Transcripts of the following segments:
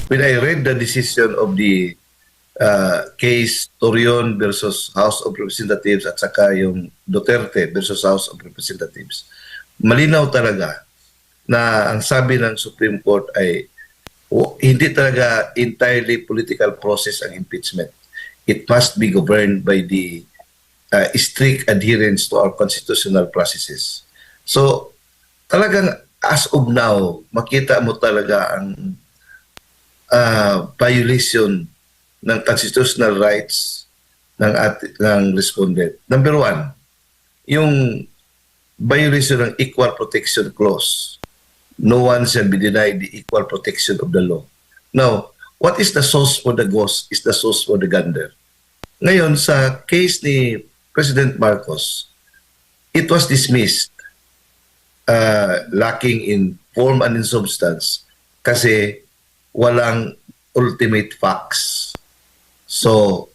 when I read the decision of the case Torion versus House of Representatives at saka yung Duterte versus House of Representatives, malinaw talaga na ang sabi ng Supreme Court ay hindi talaga entirely political process ang impeachment. It must be governed by the strict adherence to our constitutional processes. So, talagang as of now, makita mo talaga ang violation ng constitutional rights ng respondent. Number one, yung violation ng Equal Protection Clause. No one shall be denied the equal protection of the law. Now, what is the source for the ghost is the source for the gander. Ngayon, sa case ni President Marcos, it was dismissed lacking in form and in substance kasi walang ultimate facts. So,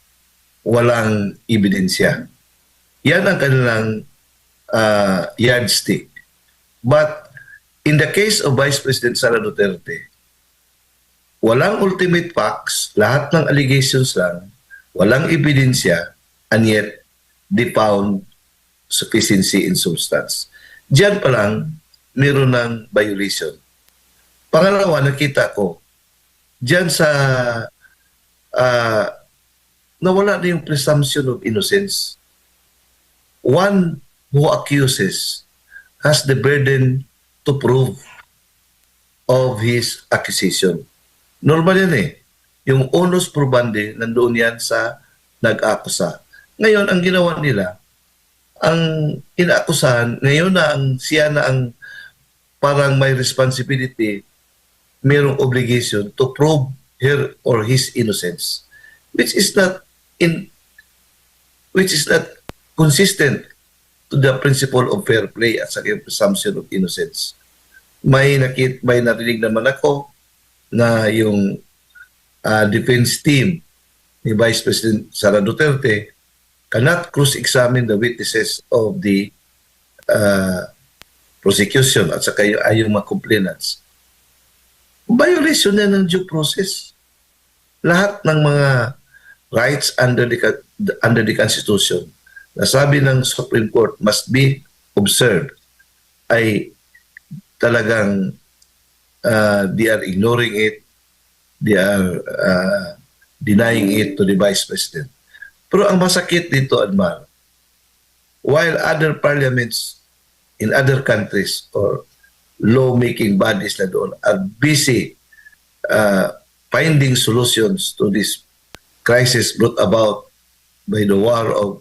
walang ebidensya. Yan ang kanilang yardstick. But in the case of Vice President Sara Duterte, walang ultimate facts, lahat ng allegations lang, walang ebidensya, and yet they found sufficiency in substance. Diyan pa lang, meron ng violation. Pangalawa, nakita ko, diyan sa nawala na yung presumption of innocence. One who accuses has the burden to prove of his accusation. Normal yan eh. Yung onus probandi, nandoon yan sa nag-akusa. Ngayon, ang ginawa nila, ang inaakusahan, ngayon na siya na ang parang may responsibility, mayroong obligation to prove her or his innocence, which is not consistent to the principle of fair play at sa presumption of innocence. May narinig naman ako na yung defense team ni Vice President Sara Duterte cannot cross-examine the witnesses of the prosecution at saka yung mga complainants. Violation na ng due process. Lahat ng mga rights under the Constitution na sabi ng Supreme Court must be observed ay talagang they are ignoring it, they are denying it to the Vice President. Pero ang masakit dito, Admar, while other parliaments in other countries or law-making bodies na doon are busy finding solutions to this crisis brought about by the war of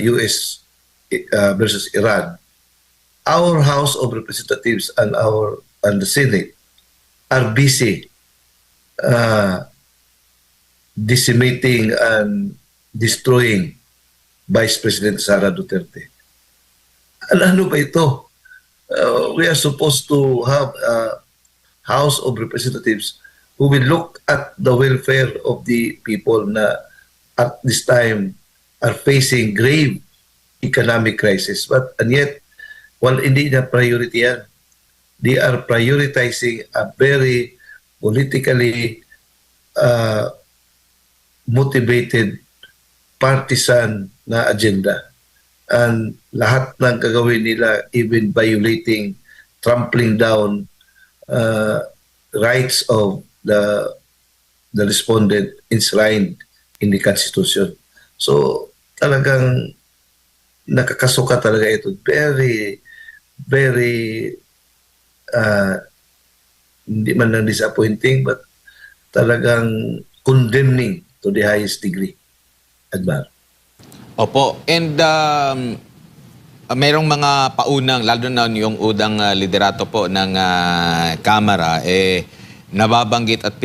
US versus Iran, our House of Representatives and the Senate are busy decimating and destroying Vice President Sara Duterte. Ano ba ito? We are supposed to have a House of Representatives who will look at the welfare of the people na at this time are facing grave economic crisis. And yet, while hindi na priority yan, they are prioritizing a very politically motivated partisan na agenda. And lahat ng gagawin nila, even violating, trampling down rights of the respondent enshrined in the Constitution. So, talagang nakakasuka talaga ito. Very, very hindi man lang disappointing, but talagang condemning to the highest degree. Admar. Opo. And mayroong mga paunang, lalo na yung udang liderato po ng Kamara, nababanggit at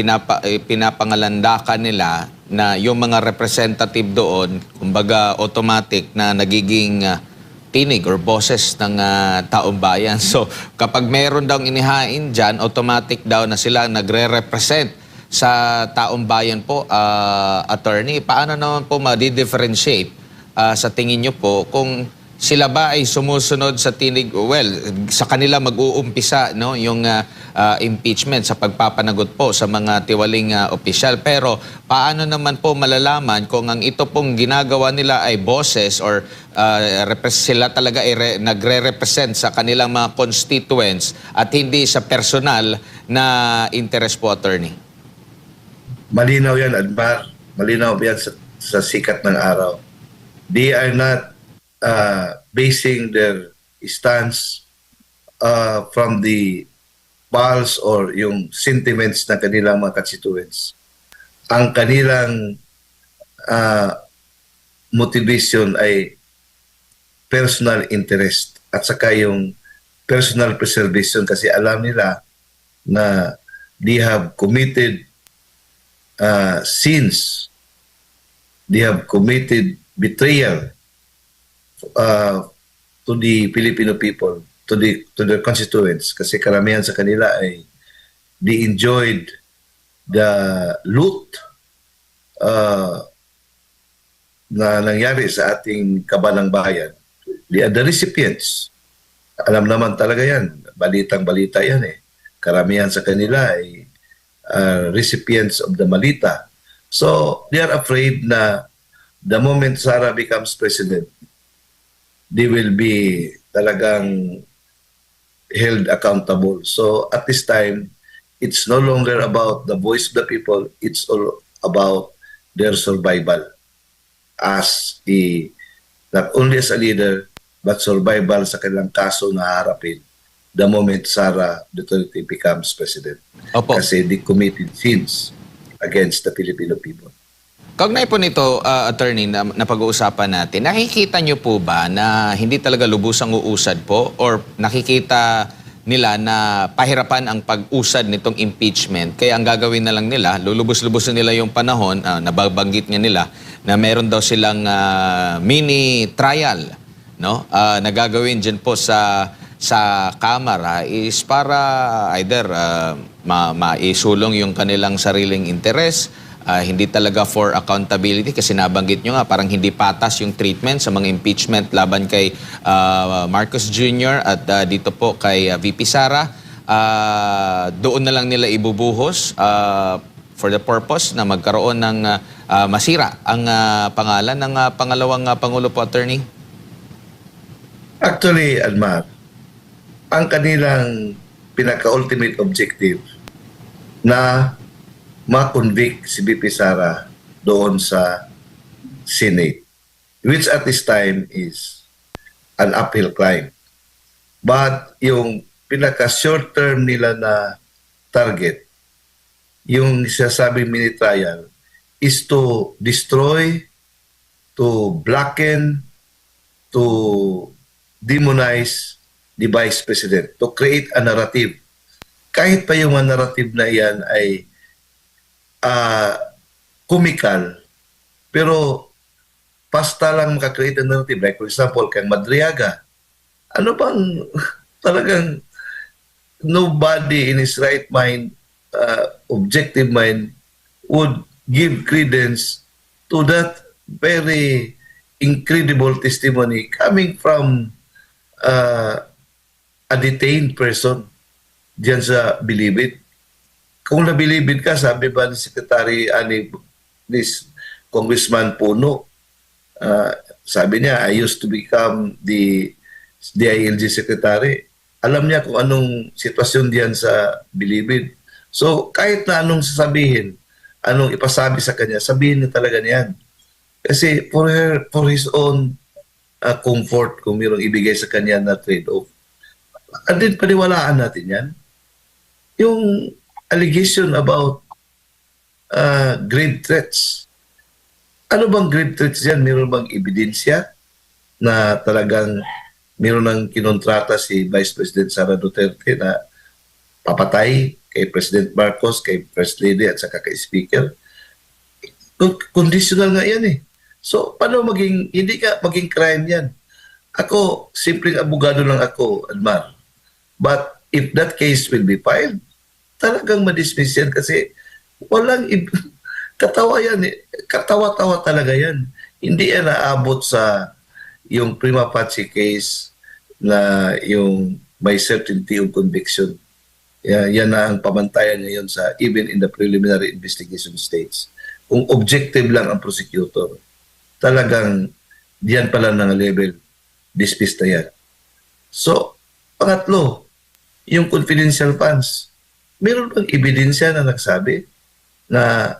pinapangalandakan nila na yung mga representative doon, kumbaga automatic na nagiging tinig or boses ng taong bayan. So kapag mayroon daw inihain dyan, automatic daw na sila nagre-represent sa taong bayan po, attorney. Paano naman po ma-differentiate sa tingin nyo po kung sila ba ay sumusunod sa tinig, well, sa kanila mag-uumpisa, no, yung impeachment sa pagpapanagot po sa mga tiwaling opisyal. Pero paano naman po malalaman kung ang ito pong ginagawa nila ay boses or sila talaga ay nagre-represent sa kanilang mga constituents at hindi sa personal na interest po, attorney? Malinaw yan, Admar. Malinaw yan sa sikat ng araw. They are not basing their stance from the pulse or yung sentiments ng kanilang mga constituents. Ang kanilang motivation ay personal interest at saka yung personal preservation kasi alam nila na they have committed sins, they have committed betrayal to the Filipino people, to their constituents, kasi karamihan sa kanila ay they enjoyed the loot na nangyari sa ating kabanang bayan. They are the recipients. Alam naman talaga yan, balitang-balita yan eh. Karamihan sa kanila ay recipients of the malita. So they are afraid na the moment Sara becomes president, they will be talagang held accountable. So at this time, it's no longer about the voice of the people, it's all about their survival as not only as a leader, but survival sa kanilang kaso na harapin the moment Sara Duterte becomes president. Opo. Kasi they committed sins against the Filipino people. Kaugnay po nito, attorney, na pag-uusapan natin, nakikita nyo po ba na hindi talaga lubusang uusad po or nakikita nila na pahirapan ang pag-usad nitong impeachment? Kaya ang gagawin na lang nila, lulubos-lubusin nila yung panahon, nababanggit nga nila, na meron daw silang mini trial, no? Na gagawin dyan po sa Kamara is para either maisulong yung kanilang sariling interes, hindi talaga for accountability kasi nabanggit nyo nga parang hindi patas yung treatment sa mga impeachment laban kay Marcos Jr. at dito po kay VP Sara. Doon na lang nila ibubuhos for the purpose na magkaroon ng masira ang pangalan ng pangalawang Pangulo po, attorney? Actually, Almar, ang kanilang pinaka-ultimate objective na ma-convict si VP Sara doon sa Senate, which at this time is an uphill climb. But yung pinaka-short term nila na target, yung sasabing mini trial, is to destroy, to blacken, to demonize the Vice President, to create a narrative. Kahit pa yung narrative na yan ay comical, pero basta lang makakreate ng narrative. Like for example, kay Madriaga, ano bang talagang nobody in his right mind, objective mind, would give credence to that very incredible testimony coming from a detained person diyan sa Bilibid. Kung nabilibid ka, sabi ba ni Secretary ni Congressman Puno, sabi niya, I used to become the DILG Secretary. Alam niya kung anong sitwasyon diyan sa Bilibid. So kahit na anong sasabihin, anong ipasabi sa kanya, sabihin niya talaga niyan. Kasi for his own comfort, kung mayroong ibigay sa kanya na trade-off. At din paniwalaan natin yan. Yung allegation about grave threats. Ano bang grave threats yan? Meron bang ebidensya na talagang meron ng kinontrata si Vice President Sara Duterte na papatay kay President Marcos, kay First Lady at saka kay Speaker? Conditional nga yan eh. So, paano hindi ka maging crime yan? Ako, simpleng abogado lang ako, Almar. But if that case will be filed, talagang madismiss yan kasi walang katawa yan eh. Katawa-tawa talaga yan. Hindi yan naabot sa yung prima facie case na yung may certainty of conviction. Yan na ang pamantayan ngayon sa even in the preliminary investigation stage. Kung objective lang ang prosecutor, talagang diyan pala ng level, dismiss na yan. So, pangatlo, yung confidential funds. Meron bang ebidensya na nagsabi na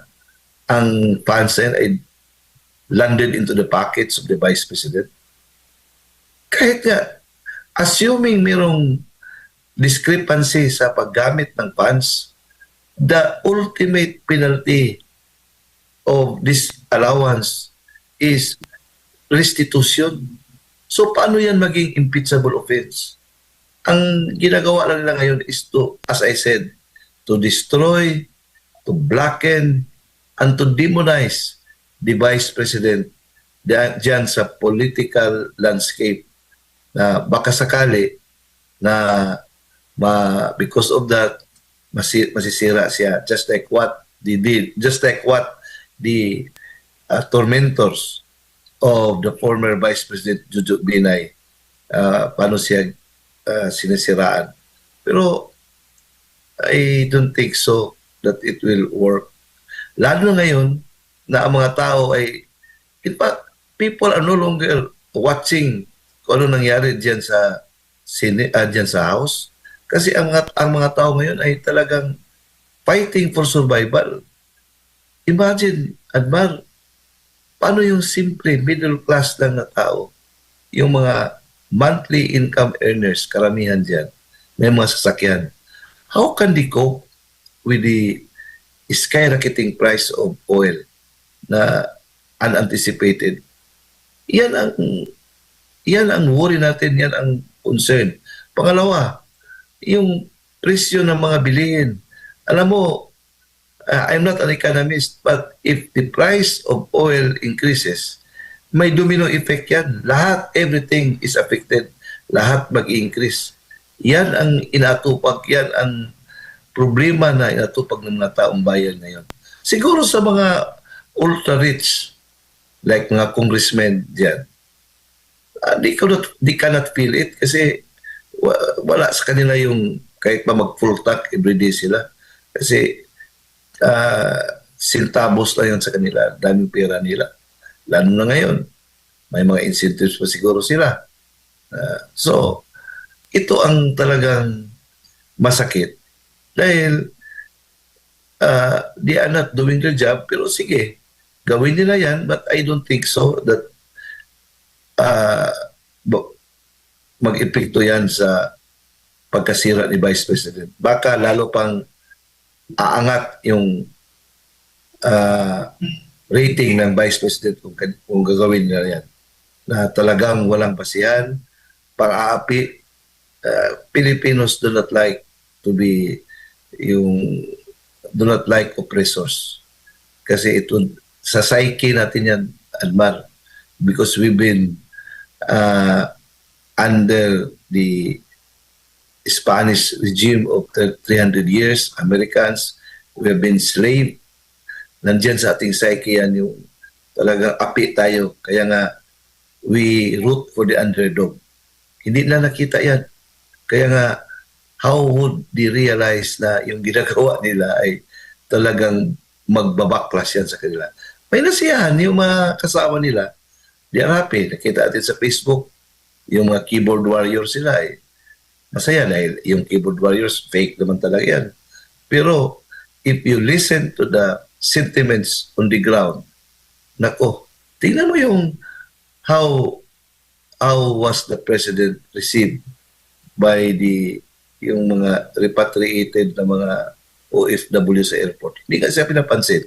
ang funds na yan ay landed into the pockets of the Vice President? Kahit nga, assuming merong discrepancy sa paggamit ng funds, the ultimate penalty of this allowance is restitution. So paano yan maging impeachable offense? Ang ginagawa lang nila ngayon is to, as I said, to destroy, to blacken, and to demonize the Vice President diyan sa political landscape na baka sakali na because of that masisira siya, just like what they did, just like what the tormentors of the former Vice President Jojo Binay, paano siya sinisiraan. Pero I don't think so that it will work. Lalo na ngayon na ang mga tao ay, in fact, people are no longer watching kung ano nangyari diyan sa diyan sa house. Kasi ang mga tao ngayon ay talagang fighting for survival. Imagine, Admar, paano yung simple middle class lang na tao, yung mga monthly income earners, karamihan dyan, may mga sasakyan. How can they cope with the skyrocketing price of oil na unanticipated? Yan ang worry natin, yan ang concern. Pangalawa, yung presyo ng mga bilihin. Alam mo, I'm not an economist, but if the price of oil increases, may domino effect yan. Lahat, everything is affected. Lahat mag-increase. Yan ang inatupag, yan ang problema na inatupag ng mga taong bayan ngayon. Siguro sa mga ultra-rich, like mga congressmen dyan, they cannot feel it kasi wala sa kanila yung kahit pa mag-full tank everyday sila. Kasi sintabos na yan sa kanila, daming pera nila. Lalo na ngayon, may mga incentives pa siguro sila. So, ito ang talagang masakit dahil they are not doing their job, pero sige, gawin nila yan, but I don't think so that mag-epekto yan sa pagkasira ni Vice President. Baka lalo pang aangat yung rating ng Vice President kung gagawin nila yan. Na talagang walang basihan, pang-aapi. Filipinos do not like to be do not like oppressors. Kasi ito, sa psyche natin yan, Admar, because we've been under the Spanish regime of 300 years, Americans, we have been slave. Nandiyan sa ating psyche yan yung talagang api tayo. Kaya nga, we root for the underdog. Hindi na nakita yan. Kaya nga, how would they realize na yung ginagawa nila ay talagang magbabaklas yan sa kanila? May nasiyahan yung mga kasama nila. They are happy. Nakita natin sa Facebook, yung mga keyboard warriors sila ay masaya dahil yung keyboard warriors, fake naman talaga yan. Pero if you listen to the sentiments on the ground, nako, tingnan mo yung how was the president received by yung mga repatriated na mga OFW sa airport. Hindi kasi pinapansin.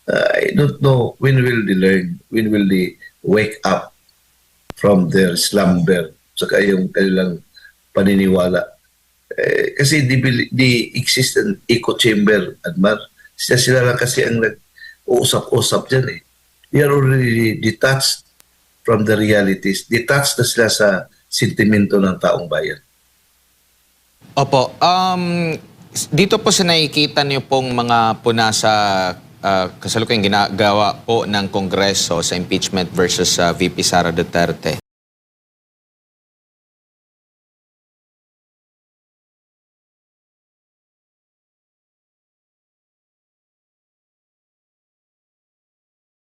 I don't know when will they learn, when will they wake up from their slumber, saka yung kanilang paniniwala. Kasi the existent echo chamber, Admar, sila lang kasi ang nag-uusap-usap dyan eh. They are already detached from the realities. Detached na sila sa sentimento ng taong bayan. Opo. Dito po sa nakikita niyo pong mga puna sa kasalukuyang ginagawa po ng Kongreso sa impeachment versus VP Sara Duterte.